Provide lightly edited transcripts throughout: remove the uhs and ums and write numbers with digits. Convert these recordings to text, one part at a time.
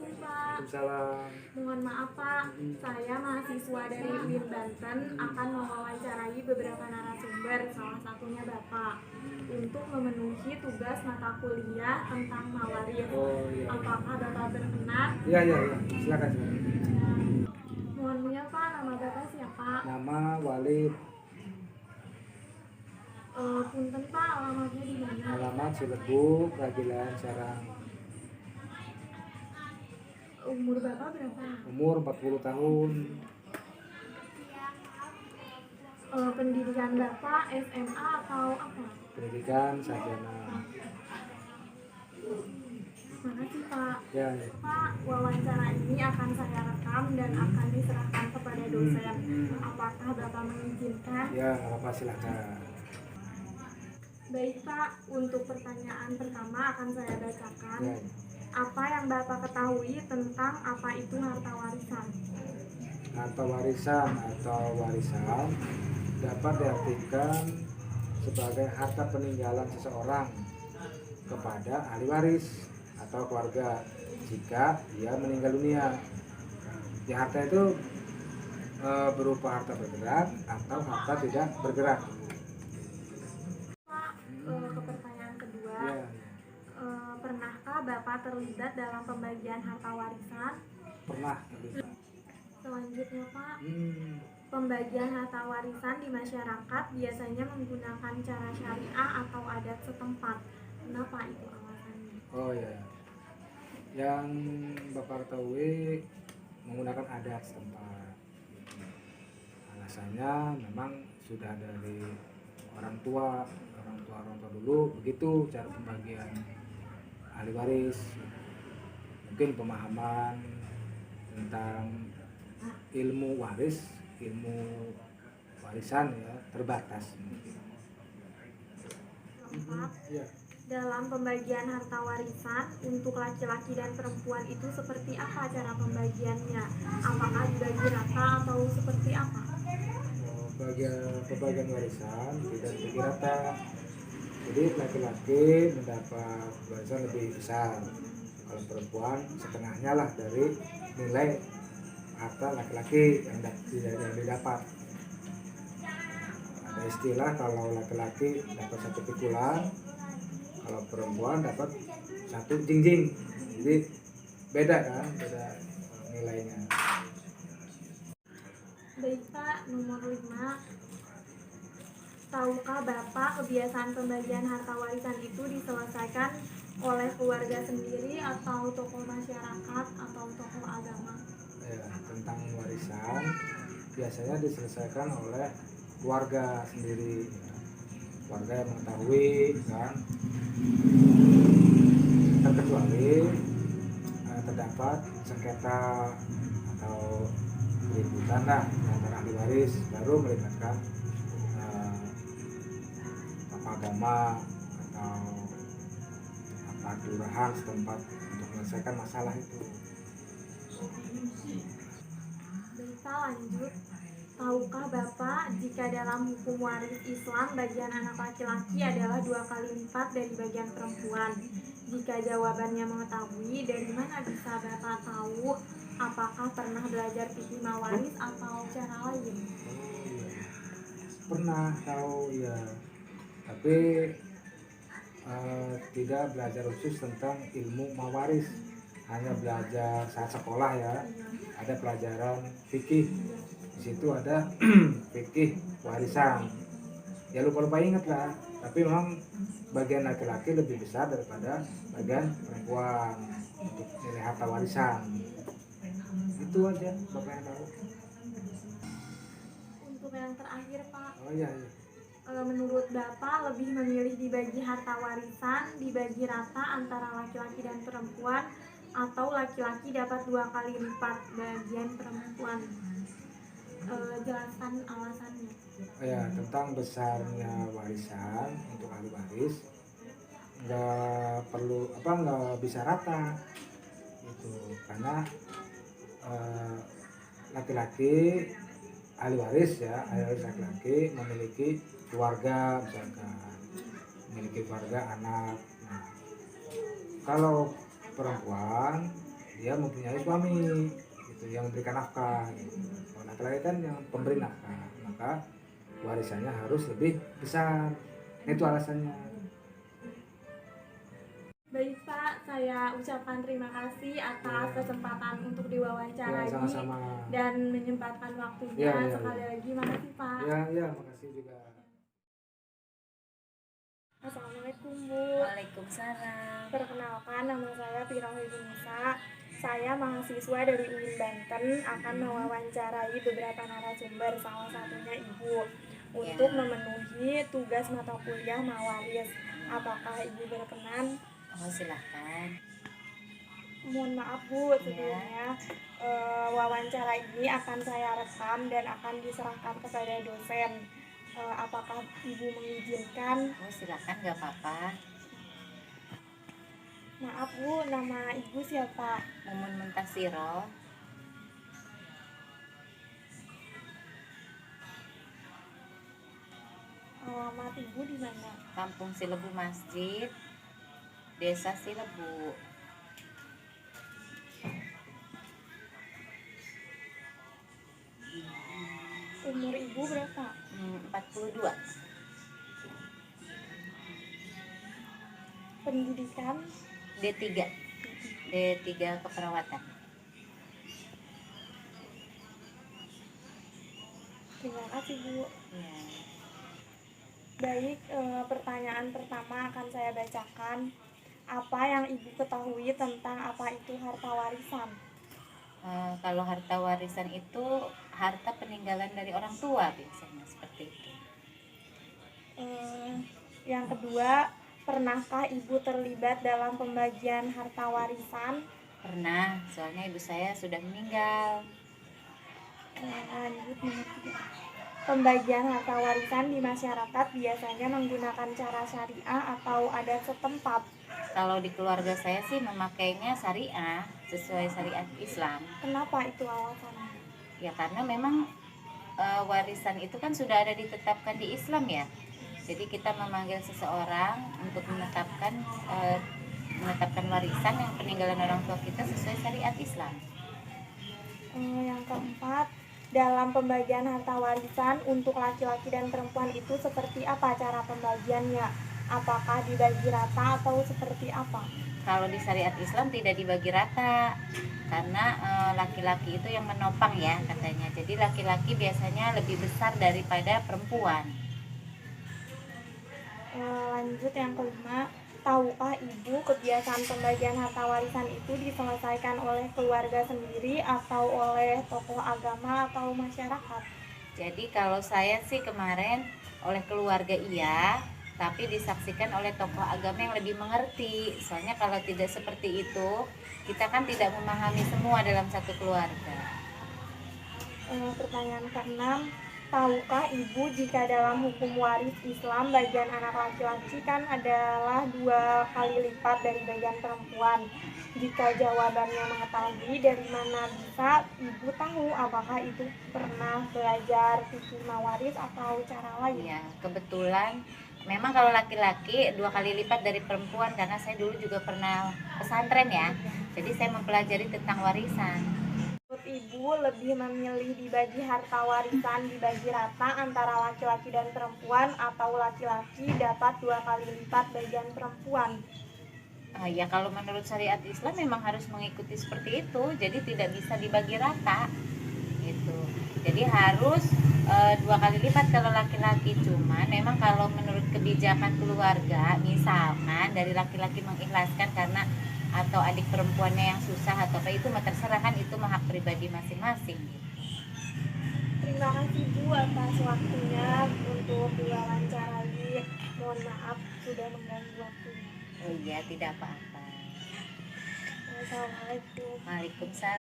Assalamualaikum Pak. Waalaikumsalam. Mohon maaf Pak, saya mahasiswa dari UIN Banten akan mewawancarai beberapa narasumber, salah satunya Bapak, untuk memenuhi tugas mata kuliah tentang mawaris. Oh iya. Apakah Bapak berkenan? Iya, silakan. Mohon maaf Pak, nama Bapak siapa? Nama Walid. Punten Pak, alamatnya di mana? Alamat Cilebuk, Ragilan, Serang. Umur Bapak berapa? Umur 40 tahun. Pendidikan Bapak SMA atau apa? Pendidikan sarjana. Makasih Pak. Ya. Pak, wawancara ini akan saya rekam dan akan diserahkan kepada dosen. Apakah Bapak mengizinkan? Ya, nggak apa-apa, silakan. Baik Pak, untuk pertanyaan pertama akan saya bacakan. Ya. Apa yang Bapak ketahui tentang apa itu harta warisan? Harta warisan atau warisan dapat diartikan sebagai harta peninggalan seseorang kepada ahli waris atau keluarga jika dia meninggal dunia. Ya, harta itu berupa harta bergerak atau harta tidak bergerak. Pak, ke pertanyaan kedua. Ya. Pernahkah Bapak terlibat dalam pembagian harta warisan? Pernah. Selanjutnya Pak, pembagian harta warisan di masyarakat biasanya menggunakan cara syariah atau adat setempat. Kenapa itu alasannya? Oh ya, yang Bapak ketahui menggunakan adat setempat. Alasannya memang sudah dari orang tua dulu begitu cara pembagian ahli waris. Mungkin pemahaman tentang ilmu warisan ya terbatas. Keempat, Ya. dalam pembagian harta warisan untuk laki-laki dan perempuan itu seperti apa cara pembagiannya? Apakah dibagi rata atau seperti apa? Pembagian warisan tidak dibagi rata. Jadi laki-laki mendapat warisan lebih besar. Kalau perempuan setengahnya lah dari nilai harta laki-laki yang didapat. Ada istilah kalau laki-laki dapat satu pikulan, kalau perempuan dapat satu jingjing. Jadi beda nilainya. Baik Pak, nomor 5. Tahukah Bapak kebiasaan pembagian harta warisan itu diselesaikan oleh keluarga sendiri atau tokoh masyarakat atau tokoh agama? Ya, tentang warisan biasanya diselesaikan oleh keluarga sendiri, keluarga yang mengetahui kan, terkecuali terdapat sengketa atau keributan lah antara ahli waris, baru melibatkan agama atau kelurahan setempat untuk menyelesaikan masalah itu. Bisa lanjut. Tahukah Bapak jika dalam hukum waris Islam bagian anak laki-laki adalah 2 kali lipat dari bagian perempuan? Jika jawabannya mengetahui, dari mana bisa Bapak tahu? Apakah pernah belajar fikih mawaris atau cara lain? Pernah tahu ya, tapi tidak belajar khusus tentang ilmu mawaris, hanya belajar saat sekolah ya. Ada pelajaran fikih, di situ ada fikih warisan. Ya lupa ingat lah, tapi memang bagian laki-laki lebih besar daripada bagian perempuan untuk nilai harta warisan. Itu aja Bapak yang tahu. Untuk yang terakhir Pak, Oh iya. menurut Bapak lebih memilih dibagi harta warisan dibagi rata antara laki-laki dan perempuan atau laki-laki dapat 2 kali lipat bagian perempuan? Jelaskan alasannya. Ya, tentang besarnya warisan untuk ahli waris nggak bisa rata itu karena laki-laki ahli waris laki-laki memiliki keluarga, misalkan memiliki keluarga anak. Nah, kalau perempuan dia mempunyai suami gitu yang memberikan nafkah gitu. Kalau laki-laki kan yang pemberi nafkah, maka warisannya harus lebih besar. Itu alasannya. Baik Pak, saya ucapkan terima kasih atas Ya. kesempatan untuk Ya, diwawancarai sama-sama. dan menyempatkan waktunya. Ya. Sekali lagi makasih Pak. Ya, makasih juga. Assalamualaikum Bu. Waalaikumsalam. Perkenalkan, nama saya Pirohi Nisa. Saya mahasiswa dari UIN Banten akan mewawancarai beberapa narasumber, salah satunya Ibu, untuk memenuhi tugas mata kuliah Mawaris. Apakah Ibu berkenan? Oh, silahkan. Mohon maaf Bu, sebelumnya wawancara ini akan saya rekam dan akan diserahkan kepada dosen. Apakah Ibu mengizinkan? Oh, silahkan, gak apa-apa. Maaf Bu, nama Ibu siapa? Mumun Muntasiro. Alamat Ibu di mana? Kampung Silebu Masjid, Desa Silebu. Umur Ibu berapa? 42. Pendidikan? D3. D3 keperawatan. Terima kasih Bu. Ya. Baik, pertanyaan pertama akan saya bacakan. Apa yang Ibu ketahui tentang apa itu harta warisan? Kalau harta warisan itu harta peninggalan dari orang tua biasanya seperti itu. Yang kedua, pernahkah Ibu terlibat dalam pembagian harta warisan? Pernah, soalnya ibu saya sudah meninggal. Lanjut nomor 3. Pembagian harta warisan di masyarakat biasanya menggunakan cara syariah atau adat setempat. Kalau di keluarga saya sih memakainya syariah, sesuai syariat Islam. Kenapa itu alasannya? Ya karena memang warisan itu kan sudah ada ditetapkan di Islam ya. Jadi kita memanggil seseorang untuk menetapkan warisan yang peninggalan orang tua kita sesuai syariat Islam. Yang keempat, dalam pembagian harta warisan untuk laki-laki dan perempuan itu seperti apa cara pembagiannya? Apakah dibagi rata atau seperti apa? Kalau di syariat Islam tidak dibagi rata, karena laki-laki itu yang menopang ya katanya. Jadi laki-laki biasanya lebih besar daripada perempuan. Lanjut yang kelima, tahukah Ibu kebiasaan pembagian harta warisan itu diselesaikan oleh keluarga sendiri atau oleh tokoh agama atau masyarakat? Jadi kalau saya sih kemarin oleh keluarga iya, tapi disaksikan oleh tokoh agama yang lebih mengerti. Soalnya kalau tidak seperti itu, kita kan tidak memahami semua dalam satu keluarga. Pertanyaan keenam, tahukah Ibu jika dalam hukum waris Islam bagian anak laki-laki kan adalah 2 kali lipat dari bagian perempuan? Jika jawabannya mengetahui, dari mana bisa Ibu tahu apakah itu pernah belajar fikih mawaris atau cara lain? Ya, kebetulan memang kalau laki-laki 2 kali lipat dari perempuan, karena saya dulu juga pernah pesantren ya. Jadi saya mempelajari tentang warisan. Menurut Ibu lebih memilih dibagi harta warisan dibagi rata antara laki-laki dan perempuan atau laki-laki dapat 2 kali lipat bagian perempuan? Ya kalau menurut syariat Islam memang harus mengikuti seperti itu, jadi tidak bisa dibagi rata gitu. Jadi harus 2 kali lipat kalau laki-laki. Cuman memang kalau menurut kebijakan keluarga, misalkan dari laki-laki mengikhlaskan karena atau adik perempuannya yang susah atau apa, itu mah terserah, kan itu mah hak pribadi masing-masing gitu. Terima kasih Bu atas waktunya untuk diwawancarai. Mohon maaf sudah mengganggu waktunya. Oh iya, tidak apa-apa. Assalamualaikum. Waalaikumsalam.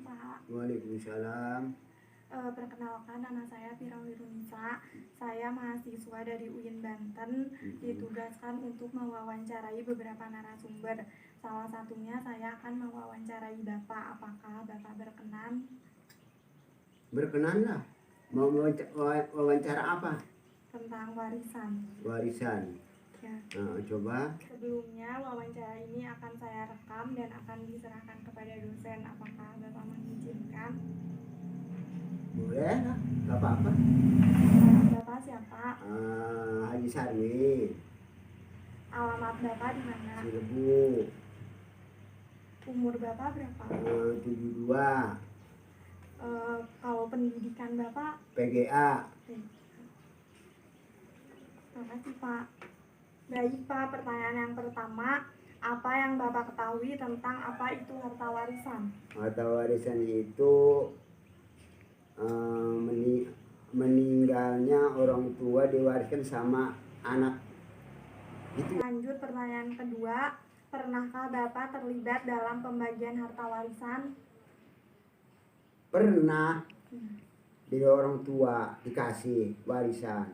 Pak, Waalaikumsalam. perkenalkan nama saya Pirawirunisa. Saya mahasiswa dari UIN Banten, ditugaskan untuk mewawancarai beberapa narasumber. Salah satunya saya akan mewawancarai Bapak. Apakah Bapak berkenan? Berkenanlah. Mau wawancara apa? Tentang warisan. Warisan. Ya, Iya. Coba. Sebelumnya wawancara ini akan saya rekam dan akan diserahkan kepada dosen. Apakah Bapak mengizinkan? Boleh lah, nggak apa-apa. Bapak siapa? Haji Sarwi, Alamat Bapak di mana? Cilebu, Umur Bapak berapa? 72, Kalau pendidikan Bapak? PGA. Terima kasih Pak. Baik Pak, pertanyaan yang pertama, apa yang Bapak ketahui tentang apa itu harta warisan? Harta warisan itu meninggalnya orang tua diwariskan sama anak. Lanjut pertanyaan kedua, pernahkah Bapak terlibat dalam pembagian harta warisan? Pernah dari orang tua dikasih warisan.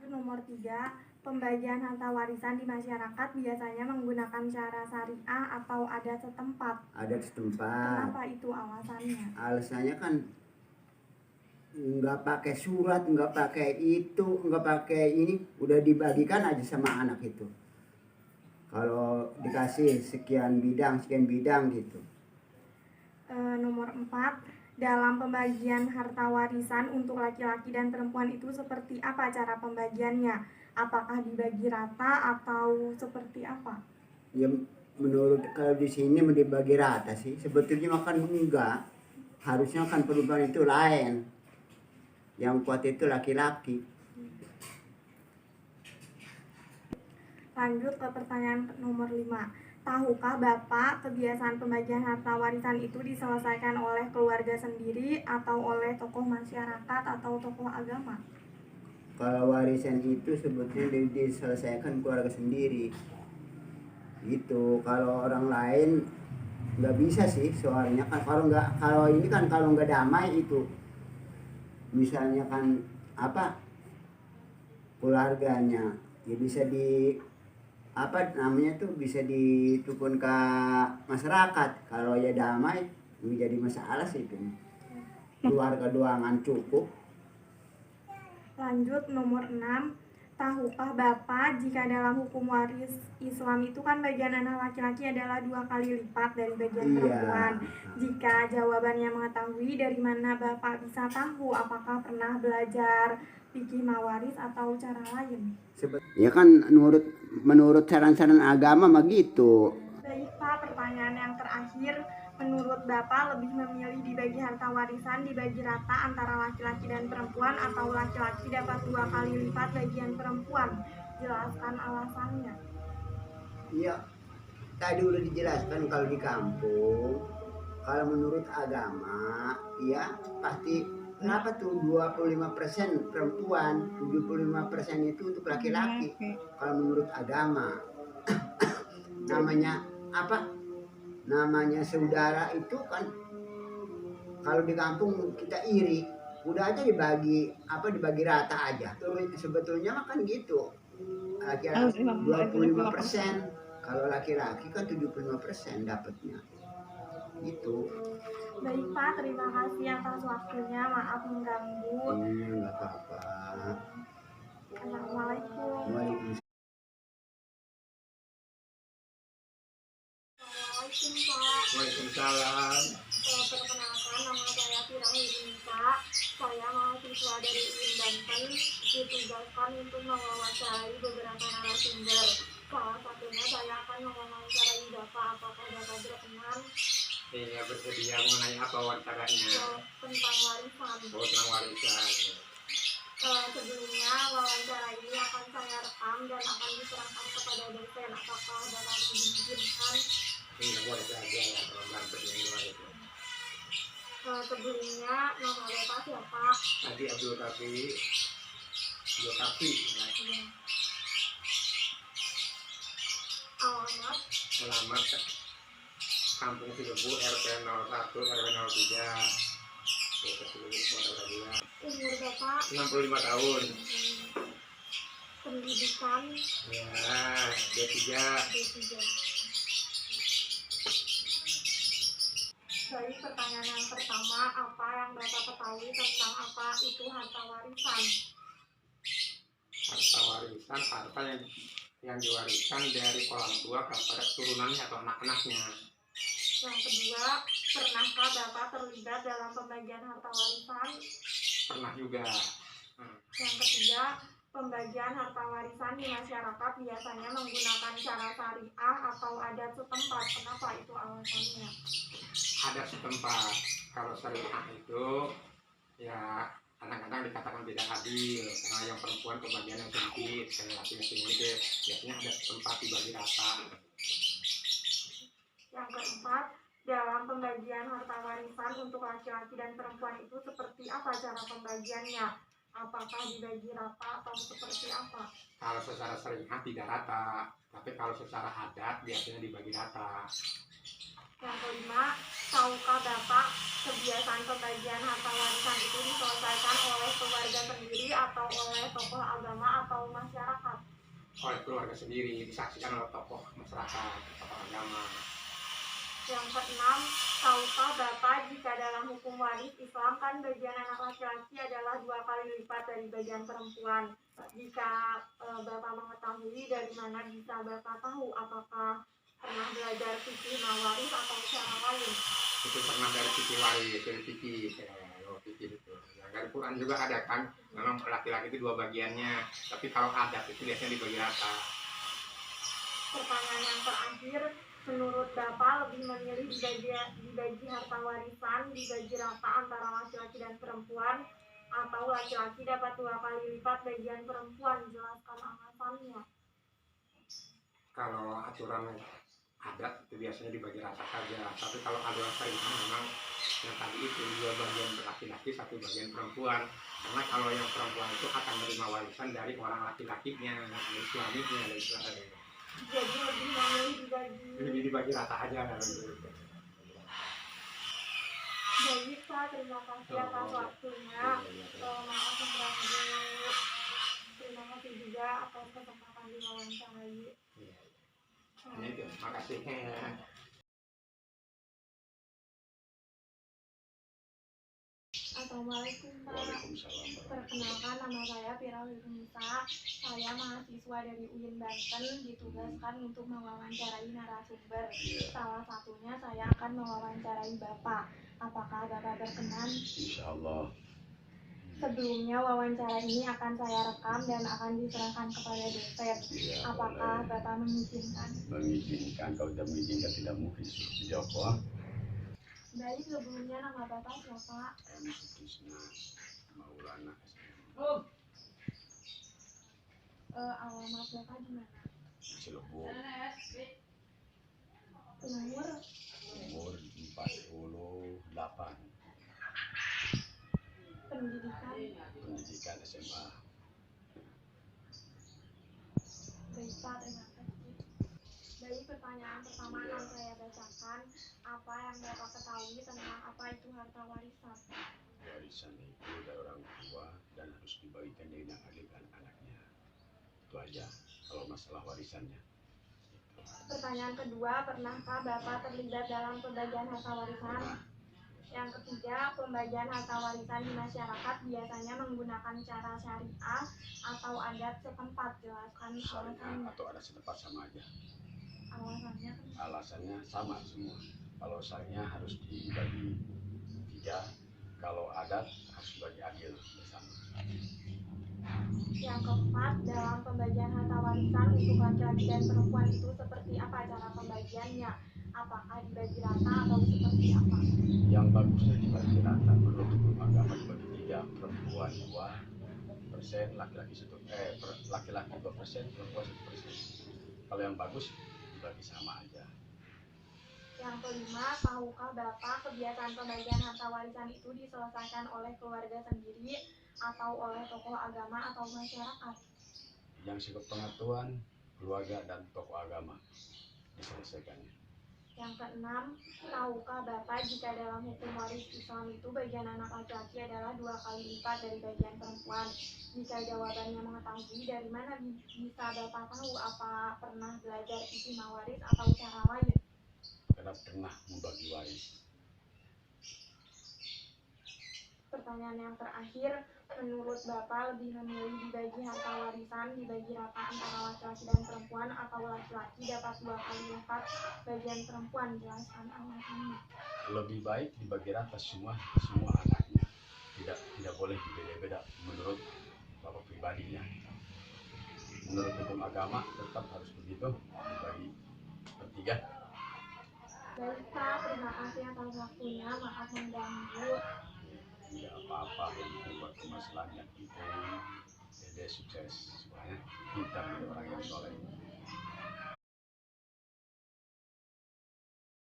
Nomor 3, pembagian harta warisan di masyarakat biasanya menggunakan cara syariah atau adat setempat. Adat setempat. Kenapa itu alasannya? Alasannya kan nggak pakai surat, nggak pakai itu, nggak pakai ini, udah dibagikan aja sama anak itu. Kalau dikasih sekian bidang gitu. Nomor 4, dalam pembagian harta warisan untuk laki-laki dan perempuan itu seperti apa cara pembagiannya? Apakah dibagi rata atau seperti apa? Ya menurut kalau di sini mau dibagi rata sih, sebetulnya makan enggak. Harusnya kan perempuan itu lain. Yang kuat itu laki-laki. Lanjut ke pertanyaan nomor 5. Tahukah Bapak kebiasaan pembagian harta warisan itu diselesaikan oleh keluarga sendiri atau oleh tokoh masyarakat atau tokoh agama? Kalau warisan itu sebetulnya diselesaikan keluarga sendiri. Gitu. Kalau orang lain nggak bisa sih, soalnya kan kalau ini kan kalau nggak damai itu, misalnya kan apa keluarganya ya bisa bisa ditukun ke masyarakat. Kalau ya damai menjadi masalah sih itu. Keluarga doangan cukup. Lanjut nomor 6. Tahukah Bapak jika dalam hukum waris Islam itu kan bagian anak laki-laki adalah 2 kali lipat dari bagian perempuan. Jika jawabannya mengetahui, dari mana Bapak bisa tahu? Apakah pernah belajar fikih mawaris atau cara lain? Ya kan menurut saran-saran agama mah gitu. Baik Pak, pertanyaan yang terakhir, menurut Bapak lebih memilih dibagi harta warisan dibagi rata antara laki-laki dan perempuan atau laki-laki dapat 2 kali lipat bagian perempuan? Jelaskan alasannya. Iya, tadi udah dijelaskan kalau di kampung, kalau menurut agama, ya pasti kenapa tuh 25% perempuan, 75% itu untuk laki-laki. Kalau menurut agama, namanya apa? Namanya saudara itu kan kalau di kampung kita iri, udah aja dibagi rata aja. Sebetulnya mah kan gitu. Laki-laki 25%, kalau laki-laki kan 75% dapatnya. Gitu. Baik Pak, terima kasih atas waktunya. Maaf mengganggu. Enggak apa-apa. Assalamualaikum. Waalaikumsalam. Pak. Waalaikumsalam. Perkenalkan, nama saya Firang Yunita. Saya mahasiswa dari UIN Banten, ditugaskan untuk mewawancarai beberapa narasumber. Salah satunya saya akan mewawancarai Bapak. Apakah Bapak berkenan? Iya, bersedia mengenai apa wawancaranya? Tentang warisan. Tentang warisan. Sebelumnya wawancara ini akan saya rekam dan akan diserahkan kepada dosen. Apakah Bapak mengizinkan? Iya, boleh saja ya, kalau Banten yang dua itu. Sebelumnya nama Bapak siapa? Tadi Abdul Kafi. Ya. Alamat Kampung Cilebu, RT 01, RW 03. Umur Bapak? 65 tahun. Pendidikan? Ya, D3. Baik, pertanyaan yang pertama, apa yang Bapak ketahui tentang apa itu harta warisan? Harta warisan, harta yang yang diwariskan dari orang tua kepada keturunannya atau anak-anaknya. Yang kedua, pernahkah Bapak terlibat dalam pembagian harta warisan? Pernah juga. Yang ketiga, pembagian harta warisan di masyarakat biasanya menggunakan cara syariah atau adat setempat. Kenapa itu alasannya? Adat setempat. Kalau syariah itu ya kadang-kadang dikatakan tidak adil karena yang perempuan kebagian yang sedikit, yang laki-laki sedikit. Biasanya adat setempat dibagi rata. Yang keempat, dalam pembagian harta warisan untuk laki-laki dan perempuan itu seperti apa cara pembagiannya? Apakah dibagi rata atau seperti apa? Kalau secara syariah tidak rata, tapi kalau secara adat biasanya dibagi rata. Yang kelima, tahukah Bapak kebiasaan pembagian harta warisan itu diselesaikan oleh keluarga sendiri atau oleh tokoh agama atau masyarakat? Oleh keluarga sendiri, disaksikan oleh tokoh masyarakat, tokoh agama. Yang keenam, tahukah Bapak jika dalam hukum waris Islam kan bagian anak laki-laki adalah 2 kali lipat dari bagian perempuan. Jika Bapak mengetahui, dari mana bisa Bapak tahu? Apakah pernah belajar fikih mawaris atau cara lain? Itu pernah dari fikih waris, dari fikih itu. Yang dari Quran juga ada kan, memang laki-laki itu 2 bagiannya, tapi kalau adat itu biasanya dibagi rata. Pertanyaan yang terakhir, menurut Bapak lebih memilih dibagi harta warisan dibagi rata antara laki-laki dan perempuan, atau laki-laki dapat 2 kali lipat bagian perempuan? Jelaskan alasannya. Kalau aturan adat itu biasanya dibagi rata saja, tapi kalau aturan syariah memang yang tadi itu 2 bagian laki-laki, 1 bagian perempuan. Karena kalau yang perempuan itu akan menerima warisan dari orang laki-lakinya, dari suaminya, dari suaminya. Jadi lebih memilih dibagi rata aja kan. Jadi Pak, terima kasih atas waktunya. Maaf mengganggu. Terima kasih juga atas kesempatan diwawancarai. Ini terima kasih. Assalamualaikum Pak. Perkenalkan, nama saya Fira Nisa. Saya mahasiswa dari UIN Banten, ditugaskan untuk mewawancarai narasumber. Salah satunya saya akan mewawancarai Bapak. Apakah Bapak berkenan? Insya Allah. Sebelumnya wawancara ini akan saya rekam dan akan diserahkan kepada dosen. Ya, Apakah boleh. Bapak mengizinkan? Mengizinkan, kalau tidak mengizinkan tidak mungkin dijawab. Baik, sebelumnya nama Bapak siapa? M. Krishna Maulana. Alamat Bapak di mana? Cilegon. Umur? Umur 48. Pendidikan SMA. Baik Pak, terima kasih. Baik, pertanyaan pertama akan saya bacakan. Apa yang Bapak ketahui tentang apa itu harta warisan? Warisan itu dari orang tua dan harus dibagikan dengan adik-anaknya. Itu aja kalau masalah warisannya. Pertanyaan kedua, pernahkah Bapak terlibat dalam pembagian harta warisan? Yang ketiga, pembagian harta warisan di masyarakat biasanya menggunakan cara syariah atau adat setempat. Jelaskan Syariah alasannya. atau adat setempat sama aja. Alasannya? Alasannya sama semua. Kalau syariah harus dibagi 3, kalau adat harus dibagi adil bersama. Yang keempat, dalam pembagian harta warisan untuk laki-laki dan perempuan itu seperti apa cara pembagiannya? Apakah dibagi rata atau seperti apa? Yang bagusnya dibagi rata. Menurut hukum agama dibagi 3, perempuan 2%, laki-laki 2%, perempuan 1%. Kalau yang bagus dibagi sama aja. Yang kelima, tahukah Bapak kebiasaan pembagian harta warisan itu diselesaikan oleh keluarga sendiri atau oleh tokoh agama atau masyarakat? Yang sepengetahuan keluarga dan tokoh agama diselesaikannya. Yang keenam, tahukah Bapak jika dalam hukum waris Islam itu bagian anak laki-laki adalah 2 kali lipat dari bagian perempuan? Jika jawabannya mengetahui, dari mana bisa Bapak tahu? Apa pernah belajar fikih mawaris atau cara lain? Karena pernah membagi waris. Pertanyaan yang terakhir, menurut Bapak lebih memilih dibagi harta warisan dibagi rata antara laki-laki dan perempuan atau laki-laki dapat 2 kali lipat bagian perempuan? Jelaskan alasannya. Lebih baik dibagi rata semua anaknya, tidak boleh dibeda-beda menurut bapak pribadinya. Menurut hukum agama tetap harus begitu, dibagi bertiga. Baik Pak, terima kasih atas waktunya, maaf mengganggu. Tidak apa-apa, yang penting buat kemaslahan yang penting Dede sukses semuanya, pintar jadi orang yang soleh.